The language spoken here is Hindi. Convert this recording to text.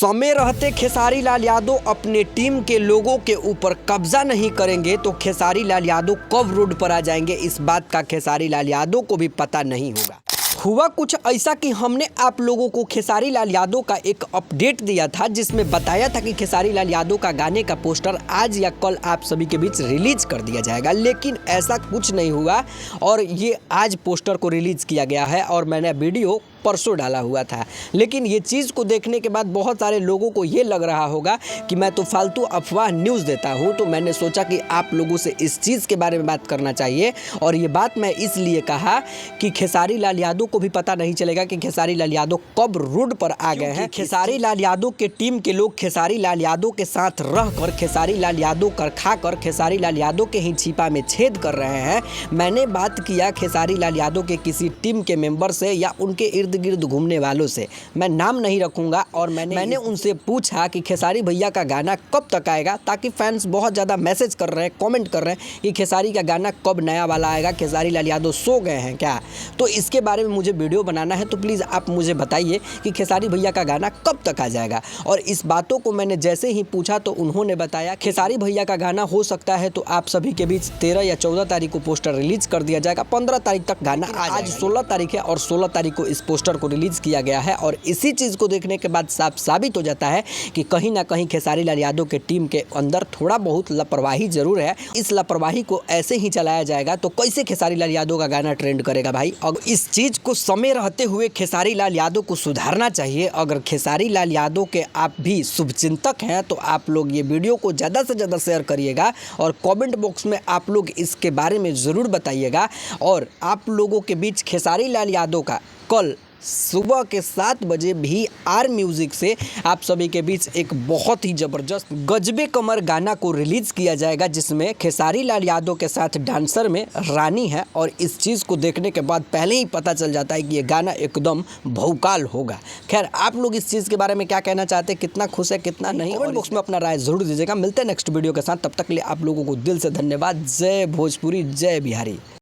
समय रहते खेसारी लाल यादव अपने टीम के लोगों के ऊपर कब्जा नहीं करेंगे तो खेसारी लाल यादव कब रोड पर आ जाएंगे, इस बात का खेसारी लाल यादव को भी पता नहीं होगा। हुआ कुछ ऐसा कि हमने आप लोगों को खेसारी लाल यादव का एक अपडेट दिया था जिसमें बताया था कि खेसारी लाल यादव का गाने का पोस्टर आज या कल आप सभी के बीच रिलीज कर दिया जाएगा, लेकिन ऐसा कुछ नहीं हुआ और ये आज पोस्टर को रिलीज़ किया गया है और मैंने वीडियो परसों डाला हुआ था। लेकिन ये चीज़ को देखने के बाद बहुत सारे लोगों को ये लग रहा होगा कि मैं तो फालतू अफवाह न्यूज़ देता हूँ, तो मैंने सोचा कि आप लोगों से इस चीज़ के बारे में बात करना चाहिए। और ये बात मैं इसलिए कहा कि खेसारी लाल यादव को भी पता नहीं चलेगा कि खेसारी लाल यादव कब रोड पर आ गए हैं। खेसारी लाल यादव के टीम के लोग खेसारी लाल यादव के साथ रहकर खेसारी लाल यादव कर खाकर खेसारी लाल यादव के ही छिपा में छेद कर रहे हैं। मैंने बात किया खेसारी लाल यादव के किसी टीम के मेंबर से या उनके इर्द गिर्द घूमने वालों से, मैं नाम नहीं रखूंगा, और मैंने उनसे पूछा कि खेसारी भैया का गाना कब तक आएगा, ताकि फैंस बहुत ज़्यादा मैसेज कर रहे हैं, कमेंट कर रहे हैं कि खेसारी का गाना कब नया वाला आएगा, खेसारी लाल यादव सो गए हैं क्या। तो इसके बारे में मुझे वीडियो बनाना है, तो प्लीज़ आप मुझे बताइए कि खेसारी भैया का गाना कब तक आ जाएगा। और इस बातों को मैंने जैसे ही पूछा तो उन्होंने बताया खेसारी भैया का गाना हो सकता है तो आप सभी के बीच 13 या 14 तारीख को पोस्टर रिलीज कर दिया जाएगा, 15 तारीख तक गाना आज 16 तारीख है और 16 तारीख को इस पोस्टर को रिलीज किया गया है। और इसी चीज को देखने के बाद साफ साबित हो जाता है कि कहीं ना कहीं खेसारी लाल यादव के टीम के अंदर थोड़ा बहुत लापरवाही जरूर है। इस लापरवाही को ऐसे ही चलाया जाएगा तो कैसे खेसारी लाल यादव का गाना ट्रेंड करेगा भाई। और इस चीज को समय रहते हुए खेसारी लाल यादव को सुधारना चाहिए। अगर खेसारी लाल यादव के आप भी शुभचिंतक हैं तो आप लोग ये वीडियो को ज़्यादा से ज़्यादा शेयर करिएगा और कमेंट बॉक्स में आप लोग इसके बारे में ज़रूर बताइएगा। और आप लोगों के बीच खेसारी लाल यादव का कल सुबह के 7 बजे VR म्यूज़िक से आप सभी के बीच एक बहुत ही ज़बरदस्त गजबे कमर गाना को रिलीज़ किया जाएगा, जिसमें खेसारी लाल यादव के साथ डांसर में रानी है। और इस चीज़ को देखने के बाद पहले ही पता चल जाता है कि ये गाना एकदम भौकाल होगा। खैर, आप लोग इस चीज़ के बारे में क्या कहना चाहते हैं, कितना खुश है कितना नहीं, कमेंट बॉक्स में अपना राय ज़रूर दीजिएगा। मिलते हैं नेक्स्ट वीडियो के साथ, तब तक के लिए आप लोगों को दिल से धन्यवाद। जय भोजपुरी, जय बिहारी।